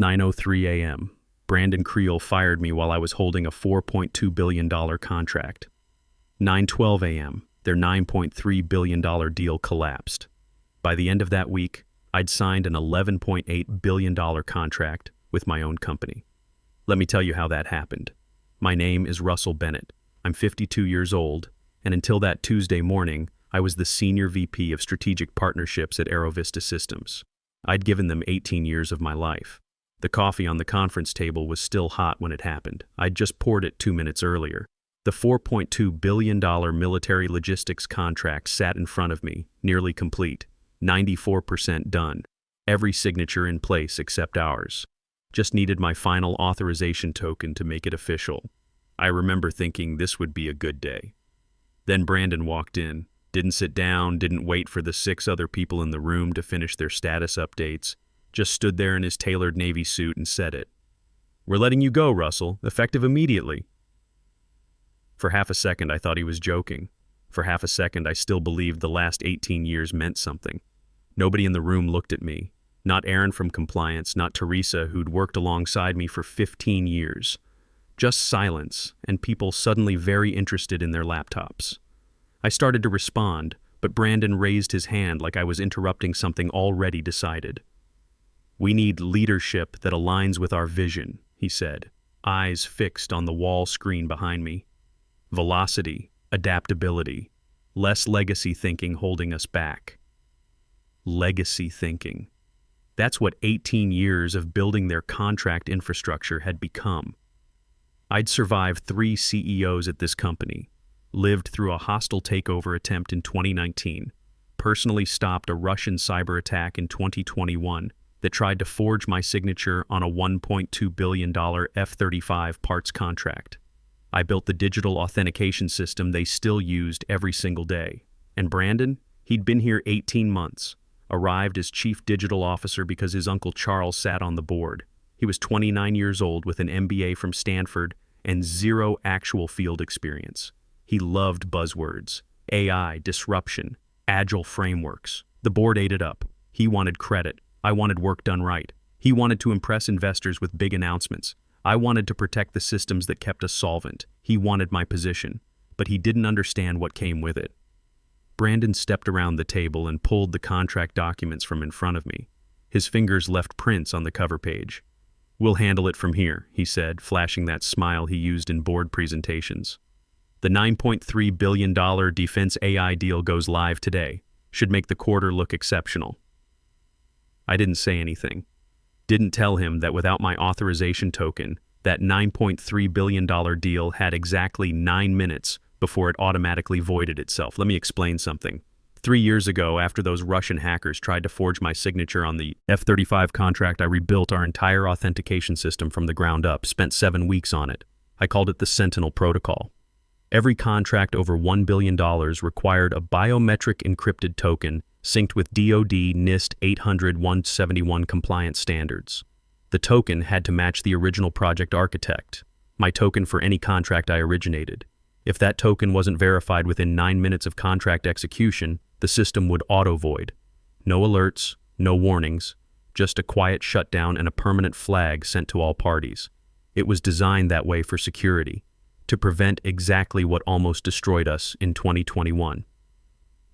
9:03 a.m. Brandon Creel fired me while I was holding a $4.2 billion contract. 9:12 a.m. Their $9.3 billion deal collapsed. By the end of that week, I'd signed an $11.8 billion contract with my own company. Let me tell you how that happened. My name is Russell Bennett. I'm 52 years old, and until that Tuesday morning, I was the Senior VP of Strategic Partnerships at AeroVista Systems. I'd given them 18 years of my life. The coffee on the conference table was still hot when it happened. I'd just poured it 2 minutes earlier. The $4.2 billion military logistics contract sat in front of me, nearly complete, 94% done. Every signature in place except ours. Just needed my final authorization token to make it official. I remember thinking this would be a good day. Then Brandon walked in, didn't sit down, didn't wait for the 6 other people in the room to finish their status updates, just stood there in his tailored Navy suit and said it. "We're letting you go, Russell, effective immediately." For half a second, I thought he was joking. For half a second, I still believed the last 18 years meant something. Nobody in the room looked at me. Not Aaron from compliance, not Teresa, who'd worked alongside me for 15 years. Just silence, and people suddenly very interested in their laptops. I started to respond, but Brandon raised his hand like I was interrupting something already decided. "We need leadership that aligns with our vision," he said, eyes fixed on the wall screen behind me. "Velocity, adaptability, less legacy thinking holding us back." Legacy thinking. That's what 18 years of building their contract infrastructure had become. I'd survived 3 CEOs at this company, lived through a hostile takeover attempt in 2019, personally stopped a Russian cyber attack in 2021 that tried to forge my signature on a $1.2 billion F-35 parts contract. I built the digital authentication system they still used every single day. And Brandon, he'd been here 18 months, arrived as chief digital officer because his uncle Charles sat on the board. He was 29 years old with an MBA from Stanford and 0 actual field experience. He loved buzzwords, AI, disruption, agile frameworks. The board ate it up. He wanted credit. I wanted work done right. He wanted to impress investors with big announcements. I wanted to protect the systems that kept us solvent. He wanted my position, but he didn't understand what came with it. Brandon stepped around the table and pulled the contract documents from in front of me. His fingers left prints on the cover page. "We'll handle it from here," he said, flashing that smile he used in board presentations. "The $9.3 billion defense AI deal goes live today. Should make the quarter look exceptional." I didn't say anything. Didn't tell him that without my authorization token, that $9.3 billion deal had exactly 9 minutes before it automatically voided itself. Let me explain something. 3 years ago, after those Russian hackers tried to forge my signature on the F-35 contract, I rebuilt our entire authentication system from the ground up, spent 7 weeks on it. I called it the Sentinel Protocol. Every contract over $1 billion required a biometric encrypted token synced with DoD NIST 800-171 compliance standards. The token had to match the original project architect, my token for any contract I originated. If that token wasn't verified within 9 minutes of contract execution, the system would auto-void. No alerts, no warnings, just a quiet shutdown and a permanent flag sent to all parties. It was designed that way for security, to prevent exactly what almost destroyed us in 2021.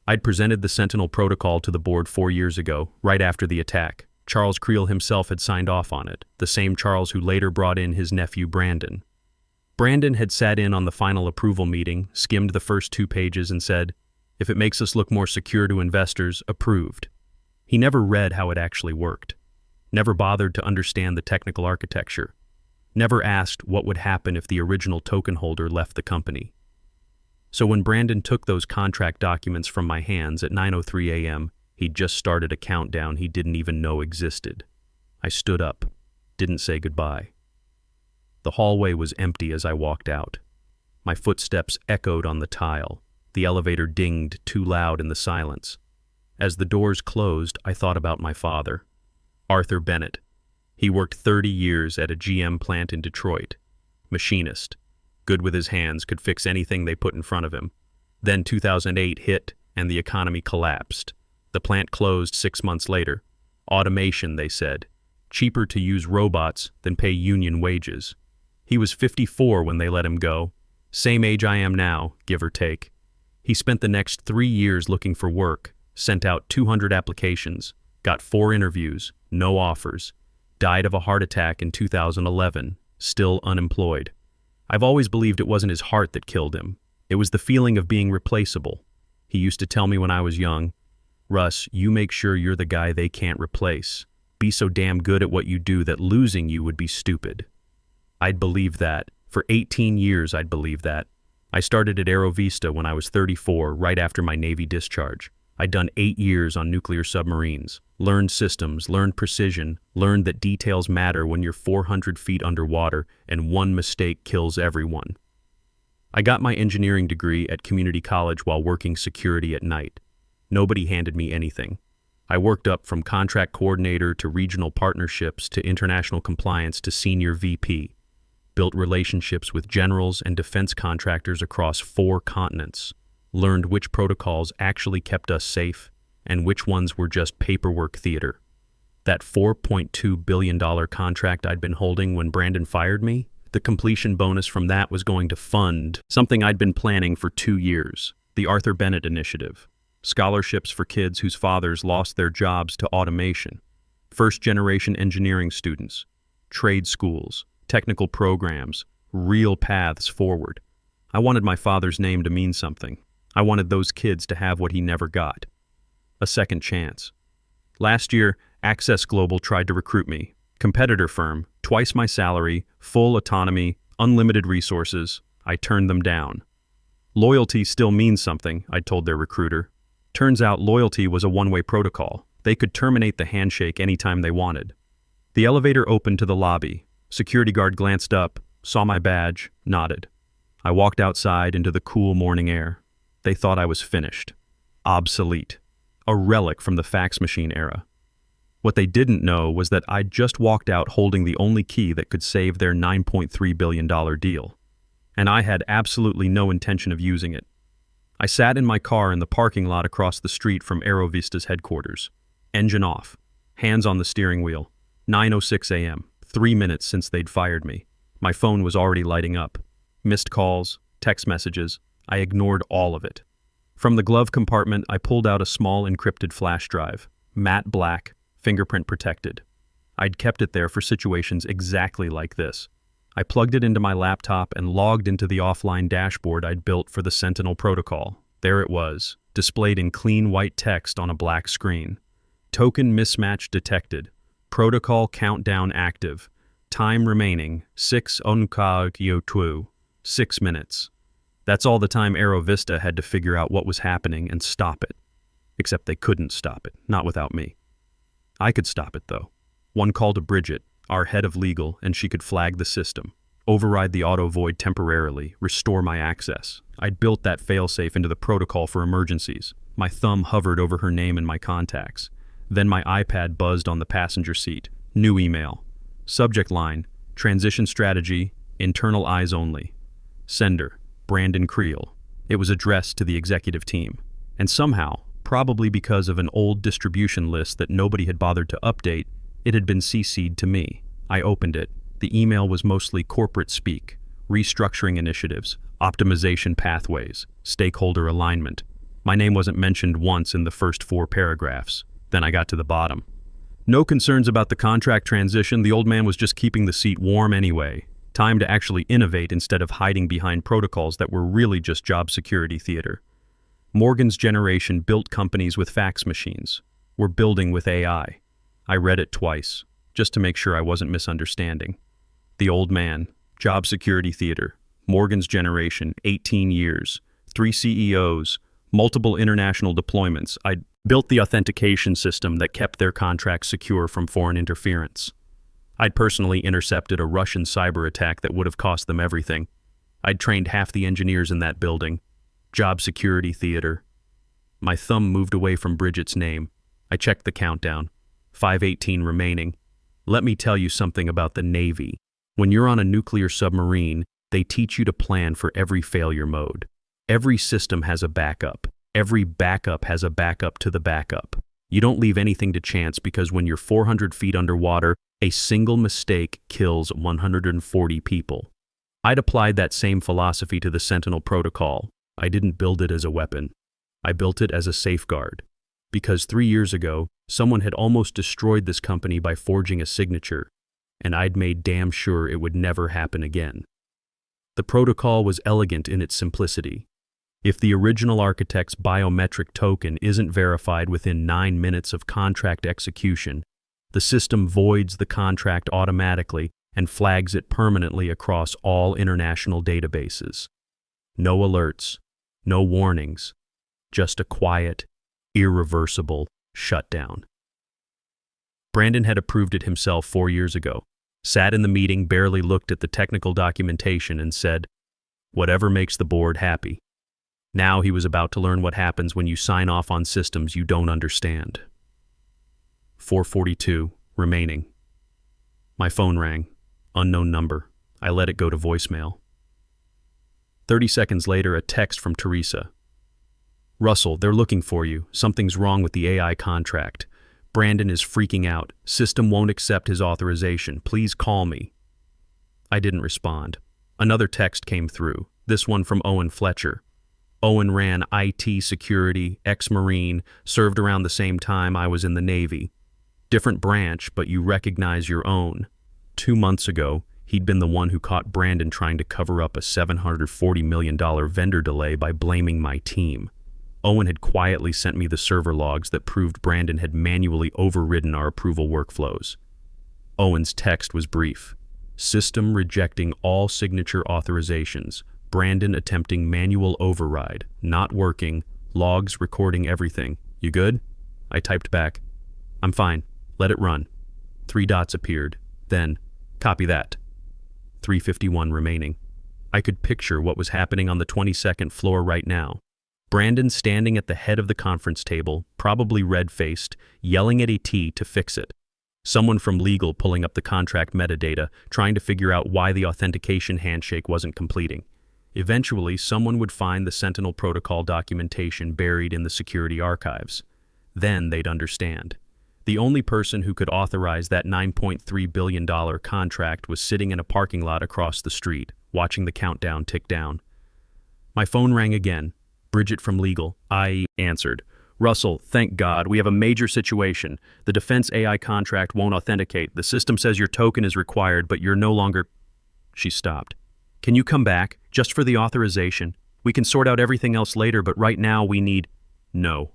I'd presented the Sentinel Protocol to the board 4 years ago, right after the attack. Charles Creel himself had signed off on it, the same Charles who later brought in his nephew Brandon. Brandon had sat in on the final approval meeting, skimmed the first 2 pages and said, "If it makes us look more secure to investors, approved." He never read how it actually worked. Never bothered to understand the technical architecture. Never asked what would happen if the original token holder left the company. So when Brandon took those contract documents from my hands at 9:03 a.m., he'd just started a countdown he didn't even know existed. I stood up, didn't say goodbye. The hallway was empty as I walked out. My footsteps echoed on the tile. The elevator dinged too loud in the silence. As the doors closed, I thought about my father, Arthur Bennett. He worked 30 years at a GM plant in Detroit. Machinist. Good with his hands, could fix anything they put in front of him. Then 2008 hit, and the economy collapsed. The plant closed 6 months later. Automation, they said. Cheaper to use robots than pay union wages. He was 54 when they let him go. Same age I am now, give or take. He spent the next 3 years looking for work, sent out 200 applications, got 4 interviews, no offers, died of a heart attack in 2011, still unemployed. I've always believed it wasn't his heart that killed him. It was the feeling of being replaceable. He used to tell me when I was young, "Russ, you make sure you're the guy they can't replace. Be so damn good at what you do that losing you would be stupid." I'd believed that. For 18 years I'd believed that. I started at Aero Vista when I was 34, right after my Navy discharge. I'd done 8 years on nuclear submarines, learned systems, learned precision, learned that details matter when you're 400 feet underwater and one mistake kills everyone. I got my engineering degree at community college while working security at night. Nobody handed me anything. I worked up from contract coordinator to regional partnerships to international compliance to senior VP. Built relationships with generals and defense contractors across 4 continents. Learned which protocols actually kept us safe and which ones were just paperwork theater. That $4.2 billion contract I'd been holding when Brandon fired me, the completion bonus from that was going to fund something I'd been planning for 2 years, the Arthur Bennett Initiative. Scholarships for kids whose fathers lost their jobs to automation. First-generation engineering students. Trade schools. Technical programs. Real paths forward. I wanted my father's name to mean something. I wanted those kids to have what he never got. A second chance. Last year, Access Global tried to recruit me. Competitor firm, twice my salary, full autonomy, unlimited resources. I turned them down. Loyalty still means something, I told their recruiter. Turns out loyalty was a one-way protocol. They could terminate the handshake anytime they wanted. The elevator opened to the lobby. Security guard glanced up, saw my badge, nodded. I walked outside into the cool morning air. They thought I was finished. Obsolete. A relic from the fax machine era. What they didn't know was that I'd just walked out holding the only key that could save their $9.3 billion deal. And I had absolutely no intention of using it. I sat in my car in the parking lot across the street from Aero Vista's headquarters. Engine off. Hands on the steering wheel. 9:06 a.m. 3 minutes since they'd fired me. My phone was already lighting up. Missed calls, text messages. I ignored all of it. From the glove compartment, I pulled out a small encrypted flash drive. Matte black, fingerprint protected. I'd kept it there for situations exactly like this. I plugged it into my laptop and logged into the offline dashboard I'd built for the Sentinel protocol. There it was, displayed in clean white text on a black screen. Token mismatch detected. Protocol countdown active. Time remaining, 6 minutes. That's all the time Aero Vista had to figure out what was happening and stop it. Except they couldn't stop it, not without me. I could stop it, though. One call to Bridget, our head of legal, and she could flag the system, override the auto void temporarily, restore my access. I'd built that failsafe into the protocol for emergencies. My thumb hovered over her name and my contacts. Then my iPad buzzed on the passenger seat. New email. Subject line, transition strategy, internal eyes only. Sender, Brandon Creel. It was addressed to the executive team. And somehow, probably because of an old distribution list that nobody had bothered to update, it had been CC'd to me. I opened it. The email was mostly corporate speak, restructuring initiatives, optimization pathways, stakeholder alignment. My name wasn't mentioned once in the first 4 paragraphs. Then I got to the bottom. No concerns about the contract transition. The old man was just keeping the seat warm anyway. Time to actually innovate instead of hiding behind protocols that were really just job security theater. Morgan's generation built companies with fax machines. We're building with AI. I read it twice, just to make sure I wasn't misunderstanding. The old man, job security theater, Morgan's generation, 18 years, 3 CEOs, multiple international deployments. I'd built the authentication system that kept their contracts secure from foreign interference. I'd personally intercepted a Russian cyber attack that would have cost them everything. I'd trained half the engineers in that building. Job security theater. My thumb moved away from Bridget's name. I checked the countdown. 5:18 remaining. Let me tell you something about the Navy. When you're on a nuclear submarine, they teach you to plan for every failure mode. Every system has a backup. Every backup has a backup to the backup. You don't leave anything to chance because when you're 400 feet underwater, A single mistake kills 140 people. I'd applied that same philosophy to the Sentinel protocol. I didn't build it as a weapon. I built it as a safeguard. Because 3 years ago, someone had almost destroyed this company by forging a signature, and I'd made damn sure it would never happen again. The protocol was elegant in its simplicity. If the original architect's biometric token isn't verified within 9 minutes of contract execution, the system voids the contract automatically and flags it permanently across all international databases. No alerts, no warnings, just a quiet, irreversible shutdown. Brandon had approved it himself 4 years ago, sat in the meeting, barely looked at the technical documentation and said, "Whatever makes the board happy." Now he was about to learn what happens when you sign off on systems you don't understand. 4:42 remaining. My phone rang. Unknown number. I let it go to voicemail. 30 seconds later, a text from Teresa. "Russell, they're looking for you. Something's wrong with the AI contract. Brandon is freaking out. System won't accept his authorization. Please call me." I didn't respond. Another text came through, this one from Owen Fletcher. Owen ran IT security, ex-Marine, served around the same time I was in the Navy. Different branch, but you recognize your own. 2 months ago, he'd been the one who caught Brandon trying to cover up a $740 million vendor delay by blaming my team. Owen had quietly sent me the server logs that proved Brandon had manually overridden our approval workflows. Owen's text was brief. System rejecting all signature authorizations. Brandon attempting manual override. Not working. Logs recording everything. You good? I typed back, "I'm fine. Let it run." 3 dots appeared. Then, "Copy that." 3:51 remaining. I could picture what was happening on the 22nd floor right now. Brandon standing at the head of the conference table, probably red-faced, yelling at AT to fix it. Someone from legal pulling up the contract metadata, trying to figure out why the authentication handshake wasn't completing. Eventually, someone would find the Sentinel protocol documentation buried in the security archives. Then they'd understand. The only person who could authorize that $9.3 billion contract was sitting in a parking lot across the street, watching the countdown tick down. My phone rang again. Bridget from legal. I answered. "Russell, thank God, we have a major situation. The defense AI contract won't authenticate. The system says your token is required, but you're no longer..." She stopped. "Can you come back, just for the authorization? We can sort out everything else later, but right now we need..." "No."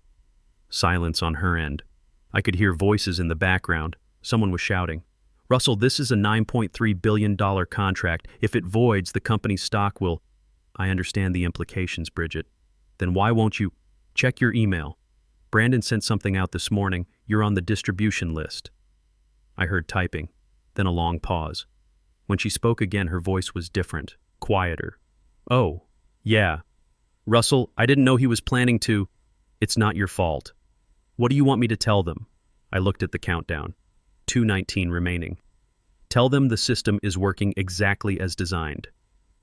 Silence on her end. I could hear voices in the background. Someone was shouting, "Russell, this is a $9.3 billion contract. If it voids, the company's stock will..." "I understand the implications, Bridget. Then why won't you..." "Check your email. Brandon sent something out this morning. You're on the distribution list." I heard typing, then a long pause. When she spoke again, her voice was different, quieter. "Oh, yeah. Russell, I didn't know he was planning to..." "It's not your fault. What do you want me to tell them?" I looked at the countdown. 2:19 remaining. "Tell them the system is working exactly as designed.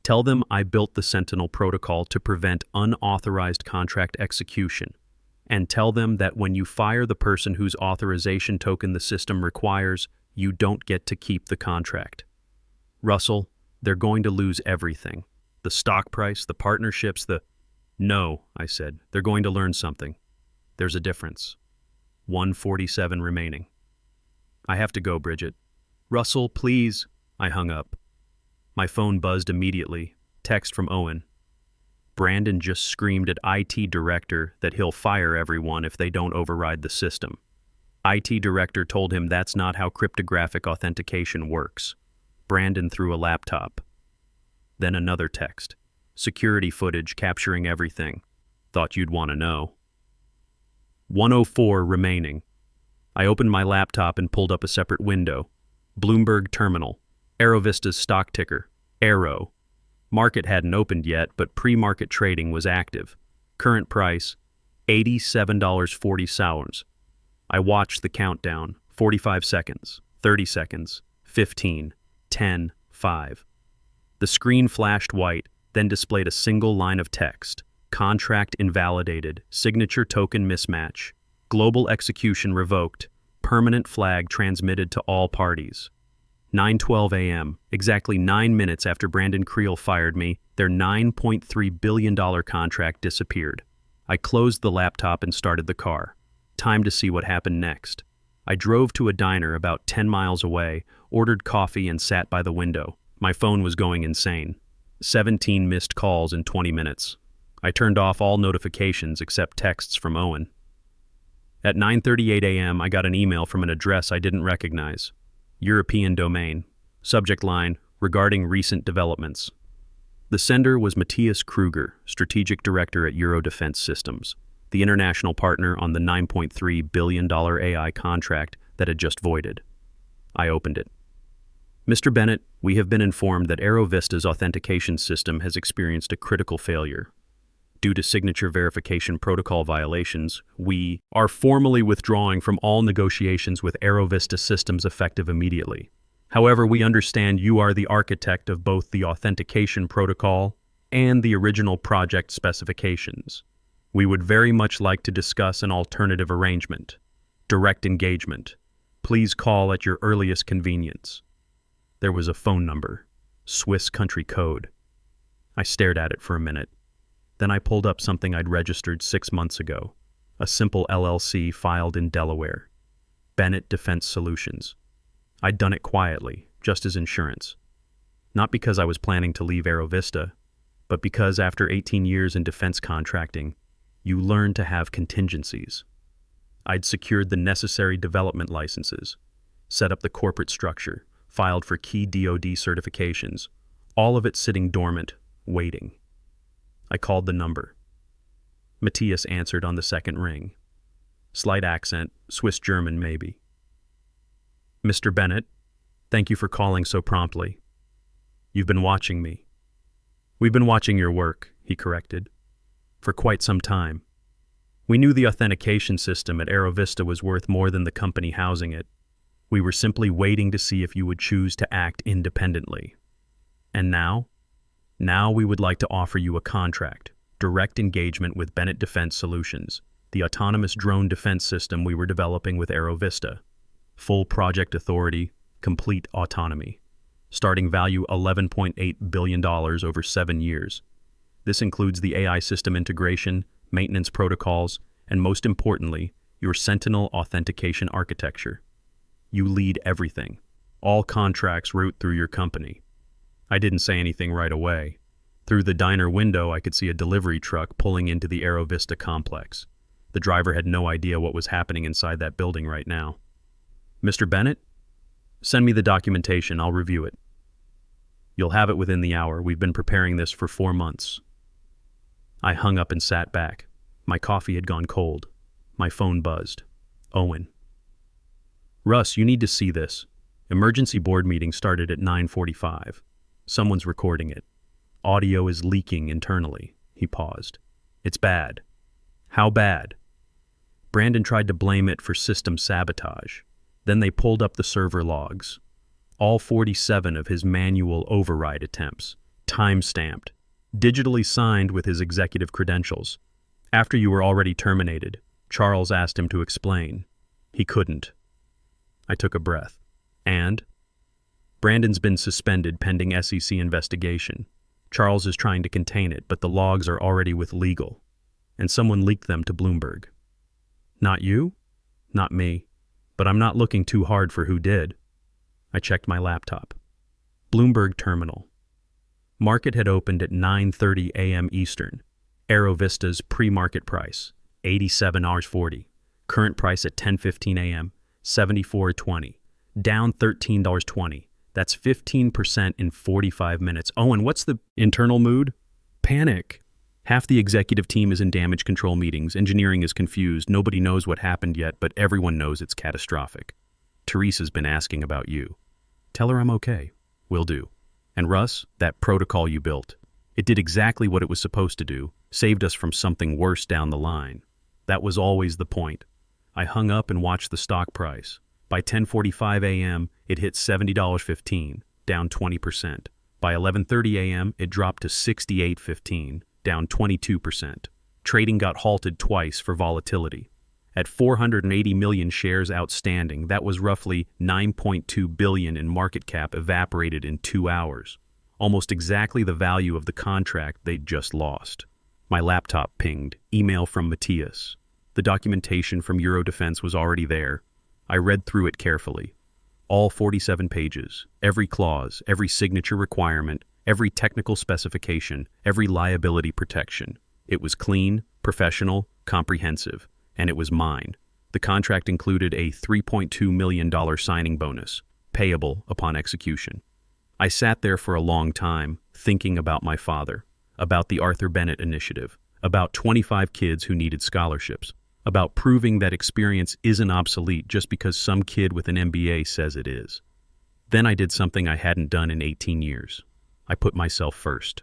Tell them I built the Sentinel protocol to prevent unauthorized contract execution. And tell them that when you fire the person whose authorization token the system requires, you don't get to keep the contract. Russell, they're going to lose everything. The stock price, the partnerships, the..." "No," I said. "They're going to learn something. There's a difference." 1:47 remaining. "I have to go, Bridget." "Russell, please." I hung up. My phone buzzed immediately. Text from Owen. "Brandon just screamed at IT director that he'll fire everyone if they don't override the system. IT director told him that's not how cryptographic authentication works. Brandon threw a laptop." Then another text. "Security footage capturing everything. Thought you'd want to know." 1:04 remaining. I opened my laptop and pulled up a separate window. Bloomberg Terminal. Aerovista's stock ticker. Aero. Market hadn't opened yet, but pre-market trading was active. Current price, $87.40. I watched the countdown. 45 seconds, 30 seconds, 15, 10, 5. The screen flashed white, then displayed a single line of text. Contract invalidated, signature token mismatch, global execution revoked, permanent flag transmitted to all parties. 9:12 a.m., exactly 9 minutes after Brandon Creel fired me, their $9.3 billion contract disappeared. I closed the laptop and started the car. Time to see what happened next. I drove to a diner about 10 miles away, ordered coffee and sat by the window. My phone was going insane. 17 missed calls in 20 minutes. I turned off all notifications except texts from Owen. At 9:38 a.m., I got an email from an address I didn't recognize. European domain. Subject line, regarding recent developments. The sender was Matthias Kruger, Strategic Director at Euro Defense Systems, the international partner on the $9.3 billion AI contract that had just voided. I opened it. Mr. Bennett, we have been informed that AeroVista's authentication system has experienced a critical failure. Due to signature verification protocol violations, we are formally withdrawing from all negotiations with AeroVista systems effective immediately. However, we understand you are the architect of both the authentication protocol and the original project specifications. We would very much like to discuss an alternative arrangement. Direct engagement. Please call at your earliest convenience. There was a phone number. Swiss country code. I stared at it for a minute. Then I pulled up something I'd registered 6 months ago. A simple LLC filed in Delaware. Bennett Defense Solutions. I'd done it quietly, just as insurance. Not because I was planning to leave AeroVista, but because after 18 years in defense contracting, you learn to have contingencies. I'd secured the necessary development licenses, set up the corporate structure, filed for key DoD certifications, all of it sitting dormant, waiting. I called the number. Matthias answered on the second ring. Slight accent, Swiss-German maybe. Mr. Bennett, thank you for calling so promptly. You've been watching me. We've been watching your work, he corrected, for quite some time. We knew the authentication system at AeroVista was worth more than the company housing it. We were simply waiting to see if you would choose to act independently. And now? Now we would like to offer you a contract, direct engagement with Bennett Defense Solutions, the autonomous drone defense system we were developing with AeroVista. Full project authority, complete autonomy. Starting value $11.8 billion over 7 years. This includes the AI system integration, maintenance protocols, and most importantly, your Sentinel authentication architecture. You lead everything. All contracts route through your company. I didn't say anything right away. Through the diner window, I could see a delivery truck pulling into the AeroVista complex. The driver had no idea what was happening inside that building right now. Mr. Bennett? Send me the documentation, I'll review it. You'll have it within the hour. We've been preparing this for 4 months. I hung up and sat back. My coffee had gone cold. My phone buzzed. Owen. Russ, you need to see this. Emergency board meeting started at 9:45. Someone's recording it. Audio is leaking internally. He paused. It's bad. How bad? Brandon tried to blame it for system sabotage. Then they pulled up the server logs. All 47 of his manual override attempts, time-stamped, digitally signed with his executive credentials. After you were already terminated, Charles asked him to explain. He couldn't. I took a breath. And? Brandon's been suspended pending SEC investigation. Charles is trying to contain it, but the logs are already with legal. And someone leaked them to Bloomberg. Not you? Not me. But I'm not looking too hard for who did. I checked my laptop. Bloomberg Terminal. Market had opened at 9:30 a.m. Eastern. AeroVista's pre-market price, $87.40. Current price at 10:15 a.m., $74.20. Down $13.20. That's 15% in 45 minutes. Oh, and what's the internal mood? Panic. Half the executive team is in damage control meetings. Engineering is confused. Nobody knows what happened yet, but everyone knows it's catastrophic. Teresa's been asking about you. Tell her I'm okay. Will do. And Russ, that protocol you built. It did exactly what it was supposed to do. Saved us from something worse down the line. That was always the point. I hung up and watched the stock price. By 10:45 a.m., it hit $70.15, down 20%. By 11:30 a.m., it dropped to $68.15, down 22%. Trading got halted twice for volatility. At 480 million shares outstanding, that was roughly 9.2 billion in market cap evaporated in 2 hours. Almost exactly the value of the contract they'd just lost. My laptop pinged. Email from Matthias. The documentation from Eurodefense was already there. I read through it carefully. All 47 pages, every clause, every signature requirement, every technical specification, every liability protection. It was clean, professional, comprehensive, and it was mine. The contract included a $3.2 million signing bonus, payable upon execution. I sat there for a long time, thinking about my father, about the Arthur Bennett Initiative, about 25 kids who needed scholarships, about proving that experience isn't obsolete just because some kid with an MBA says it is. Then I did something I hadn't done in 18 years. I put myself first.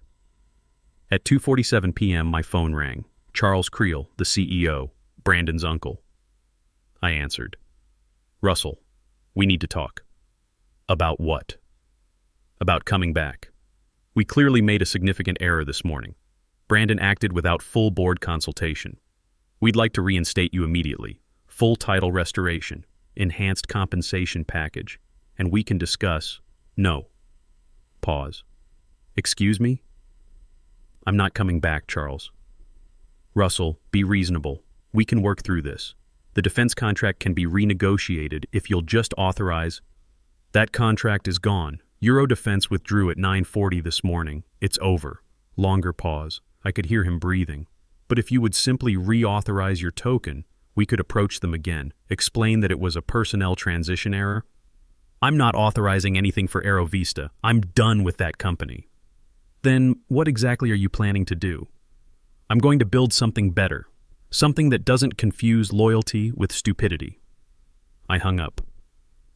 At 2:47 p.m., my phone rang. Charles Creel, the CEO, Brandon's uncle. I answered. Russell, we need to talk. About what? About coming back. We clearly made a significant error this morning. Brandon acted without full board consultation. We'd like to reinstate you immediately. Full title restoration, enhanced compensation package, and we can discuss. No. Pause. Excuse me? I'm not coming back, Charles. Russell, be reasonable. We can work through this. The defense contract can be renegotiated if you'll just authorize. That contract is gone. Eurodefense withdrew at 9:40 this morning. It's over. Longer pause. I could hear him breathing. But if you would simply reauthorize your token, we could approach them again, explain that it was a personnel transition error. I'm not authorizing anything for AeroVista. I'm done with that company. Then what exactly are you planning to do? I'm going to build something better, something that doesn't confuse loyalty with stupidity. I hung up.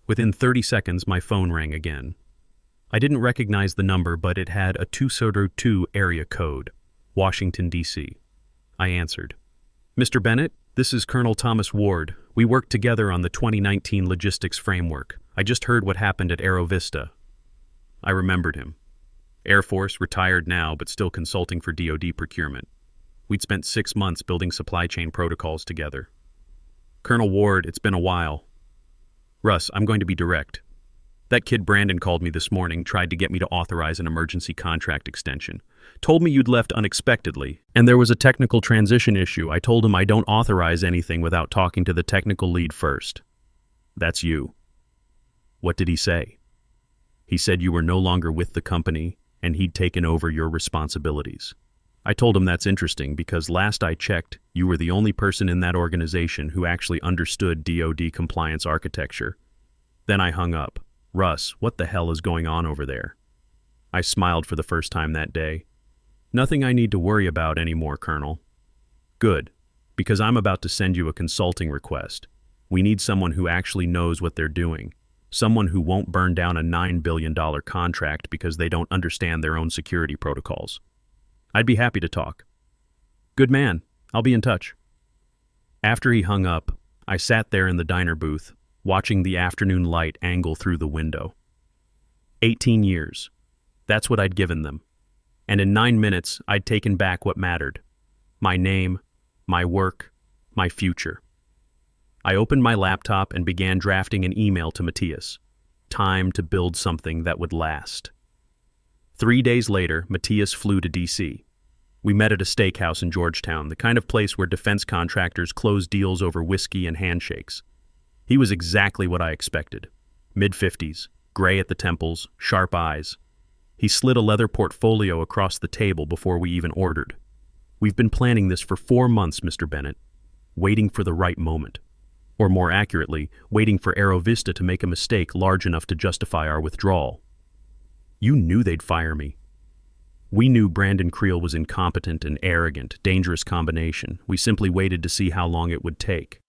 Within 30 seconds, my phone rang again. I didn't recognize the number, but it had a 202 area code, Washington, D.C. I answered. Mr. Bennett, this is Colonel Thomas Ward. We worked together on the 2019 logistics framework. I just heard what happened at AeroVista. I remembered him. Air Force, retired now, but still consulting for DoD procurement. We'd spent 6 months building supply chain protocols together. Colonel Ward, it's been a while. Russ, I'm going to be direct. That kid Brandon called me this morning, tried to get me to authorize an emergency contract extension. Told me you'd left unexpectedly, and there was a technical transition issue. I told him I don't authorize anything without talking to the technical lead first. That's you. What did he say? He said you were no longer with the company, and he'd taken over your responsibilities. I told him that's interesting because last I checked, you were the only person in that organization who actually understood DoD compliance architecture. Then I hung up. Russ, what the hell is going on over there? I smiled for the first time that day. Nothing I need to worry about anymore, Colonel. Good, because I'm about to send you a consulting request. We need someone who actually knows what they're doing. Someone who won't burn down a $9 billion contract because they don't understand their own security protocols. I'd be happy to talk. Good man. I'll be in touch. After he hung up, I sat there in the diner booth, watching the afternoon light angle through the window. 18 years. That's what I'd given them. And in 9 minutes, I'd taken back what mattered. My name, my work, my future. I opened my laptop and began drafting an email to Matthias. Time to build something that would last. 3 days later, Matthias flew to D.C. We met at a steakhouse in Georgetown, the kind of place where defense contractors close deals over whiskey and handshakes. He was exactly what I expected. Mid-50s, gray at the temples, sharp eyes. He slid a leather portfolio across the table before we even ordered. We've been planning this for 4 months, Mr. Bennett, waiting for the right moment. Or more accurately, waiting for AeroVista to make a mistake large enough to justify our withdrawal. You knew they'd fire me. We knew Brandon Creel was incompetent and arrogant, dangerous combination. We simply waited to see how long it would take.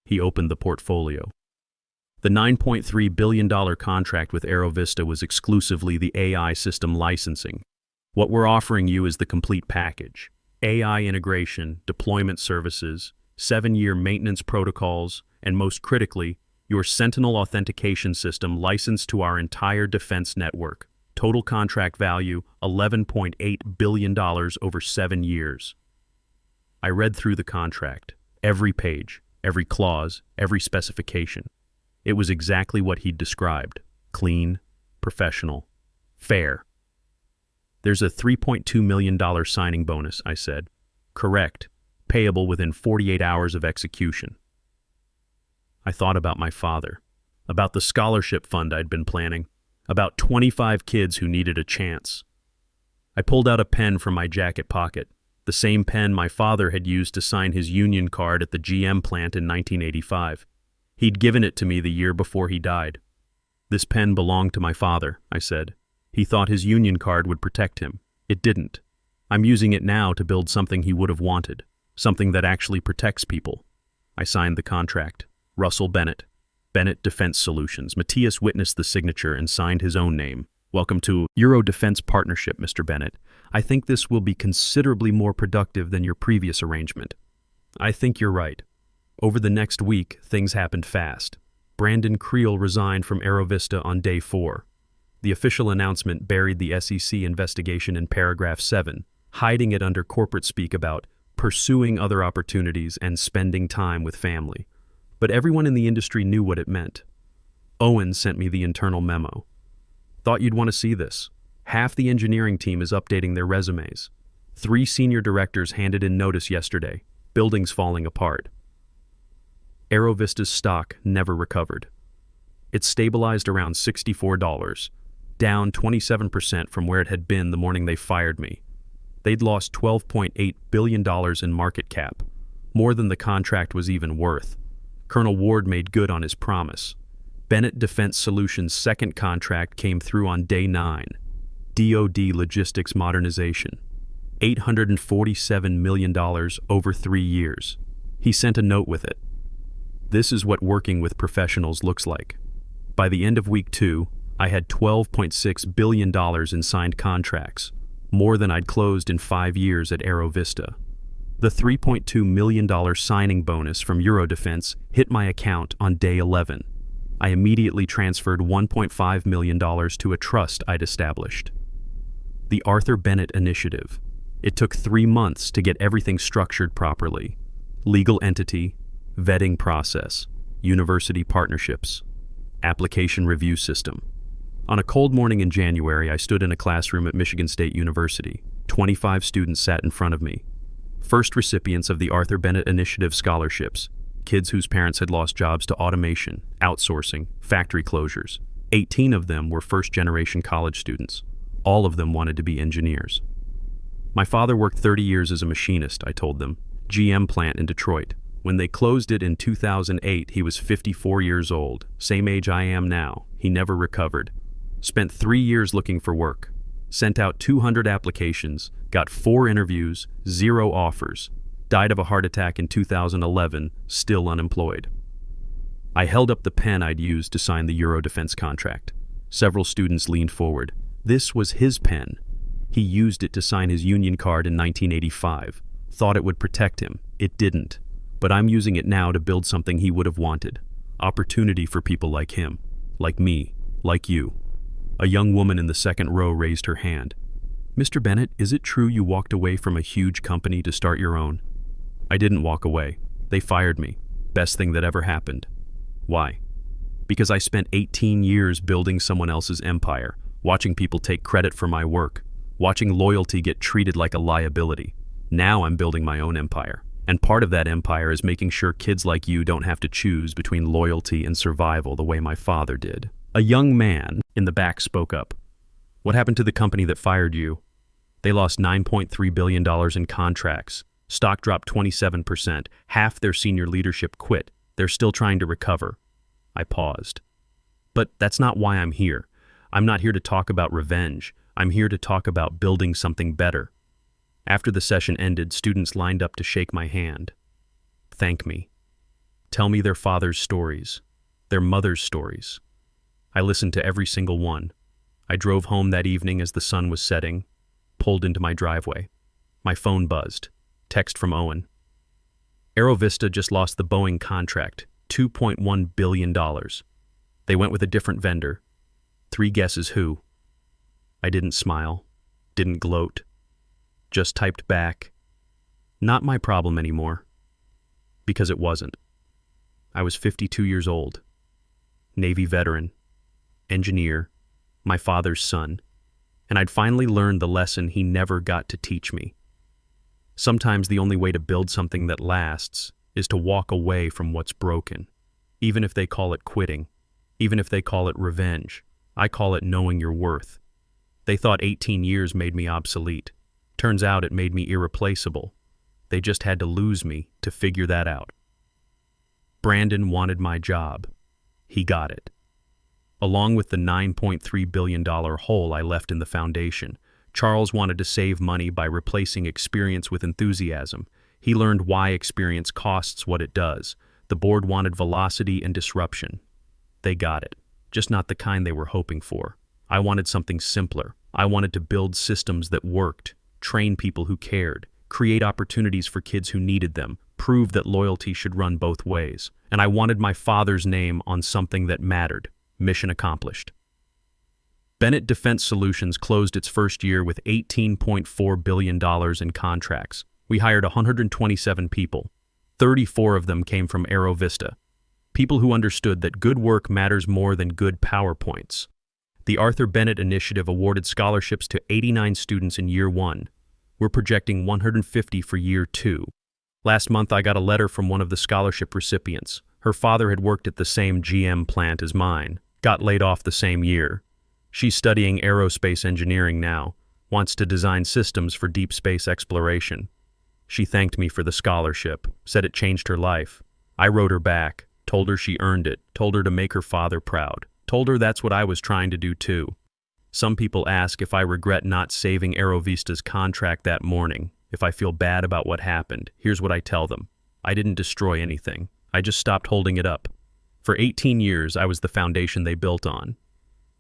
He opened the portfolio. The $9.3 billion contract with AeroVista was exclusively the AI system licensing. What we're offering you is the complete package. AI integration, deployment services, 7-year maintenance protocols, and most critically, your Sentinel authentication system licensed to our entire defense network. Total contract value, $11.8 billion over 7 years. I read through the contract, every page, every clause, every specification. It was exactly what he'd described: clean, professional, fair. "There's a $3.2 million signing bonus," I said. "Correct. Payable within 48 hours of execution." I thought about my father, about the scholarship fund I'd been planning, about 25 kids who needed a chance. I pulled out a pen from my jacket pocket, the same pen my father had used to sign his union card at the GM plant in 1985. He'd given it to me the year before he died. "This pen belonged to my father," I said. "He thought his union card would protect him. It didn't. I'm using it now to build something he would have wanted, something that actually protects people." I signed the contract. Russell Bennett, Bennett Defense Solutions. Matthias witnessed the signature and signed his own name. "Welcome to Euro Defense Partnership, Mr. Bennett. I think this will be considerably more productive than your previous arrangement." "I think you're right." Over the next week, things happened fast. Brandon Creel resigned from AeroVista on day 4. The official announcement buried the SEC investigation in paragraph 7, hiding it under corporate speak about pursuing other opportunities and spending time with family. But everyone in the industry knew what it meant. Owen sent me the internal memo. "Thought you'd want to see this. Half the engineering team is updating their resumes. 3 senior directors handed in notice yesterday. Buildings falling apart." AeroVista's stock never recovered. It stabilized around $64, down 27% from where it had been the morning they fired me. They'd lost $12.8 billion in market cap, more than the contract was even worth. Colonel Ward made good on his promise. Bennett Defense Solutions' second contract came through on day 9. DoD Logistics Modernization. $847 million over 3 years. He sent a note with it. "This is what working with professionals looks like." By the end of week 2, I had $12.6 billion in signed contracts, more than I'd closed in 5 years at AeroVista. The $3.2 million signing bonus from Eurodefense hit my account on day 11. I immediately transferred $1.5 million to a trust I'd established. The Arthur Bennett Initiative. It took 3 months to get everything structured properly. Legal entity, vetting process, university partnerships, application review system. On a cold morning in January, I stood in a classroom at Michigan State University. 25 students sat in front of me. First recipients of the Arthur Bennett Initiative scholarships, kids whose parents had lost jobs to automation, outsourcing, factory closures. 18 of them were first-generation college students. All of them wanted to be engineers. "My father worked 30 years as a machinist," I told them. GM plant in Detroit. When they closed it in 2008, he was 54 years old, same age I am now. He never recovered. Spent 3 years looking for work. Sent out 200 applications, got 4 interviews, 0 offers. Died of a heart attack in 2011, still unemployed. I held up the pen I'd used to sign the Euro Defense contract. Several students leaned forward. This was his pen. He used it to sign his union card in 1985. Thought it would protect him. It didn't. But I'm using it now to build something he would have wanted. Opportunity for people like him, like me, like you. A young woman in the second row raised her hand. "Mr. Bennett, is it true you walked away from a huge company to start your own?" "I didn't walk away. They fired me. Best thing that ever happened." "Why?" "Because I spent 18 years building someone else's empire, watching people take credit for my work, watching loyalty get treated like a liability. Now I'm building my own empire. And part of that empire is making sure kids like you don't have to choose between loyalty and survival the way my father did." A young man in the back spoke up. "What happened to the company that fired you?" "They lost $9.3 billion in contracts. Stock dropped 27%. Half their senior leadership quit. They're still trying to recover." I paused. "But that's not why I'm here. I'm not here to talk about revenge. I'm here to talk about building something better." After the session ended, students lined up to shake my hand. Thank me. Tell me their father's stories, their mother's stories. I listened to every single one. I drove home that evening as the sun was setting, pulled into my driveway. My phone buzzed. Text from Owen. "AeroVista just lost the Boeing contract, $2.1 billion. They went with a different vendor. 3 guesses who?" I didn't smile, didn't gloat. Just typed back, "Not my problem anymore." Because it wasn't. I was 52 years old, Navy veteran, engineer, my father's son, and I'd finally learned the lesson he never got to teach me. Sometimes the only way to build something that lasts is to walk away from what's broken. Even if they call it quitting, even if they call it revenge, I call it knowing your worth. They thought 18 years made me obsolete. Turns out it made me irreplaceable. They just had to lose me to figure that out. Brandon wanted my job. He got it. Along with the $9.3 billion hole I left in the foundation, Charles wanted to save money by replacing experience with enthusiasm. He learned why experience costs what it does. The board wanted velocity and disruption. They got it, just not the kind they were hoping for. I wanted something simpler. I wanted to build systems that worked, train people who cared, create opportunities for kids who needed them, prove that loyalty should run both ways. And I wanted my father's name on something that mattered. Mission accomplished. Bennett Defense Solutions closed its first year with $18.4 billion in contracts. We hired 127 people. 34 of them came from Aero Vista. People who understood that good work matters more than good PowerPoints. The Arthur Bennett Initiative awarded scholarships to 89 students in year 1. We're projecting 150 for year 2. Last month I got a letter from one of the scholarship recipients. Her father had worked at the same GM plant as mine, got laid off the same year. She's studying aerospace engineering now, wants to design systems for deep space exploration. She thanked me for the scholarship, said it changed her life. I wrote her back, told her she earned it, told her to make her father proud, told her that's what I was trying to do too. Some people ask if I regret not saving Aerovista's contract that morning, if I feel bad about what happened. Here's what I tell them. I didn't destroy anything. I just stopped holding it up. For 18 years, I was the foundation they built on.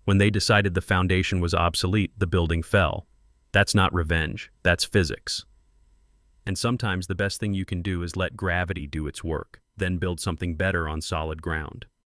When they decided the foundation was obsolete, the building fell. That's not revenge. That's physics. And sometimes the best thing you can do is let gravity do its work, then build something better on solid ground.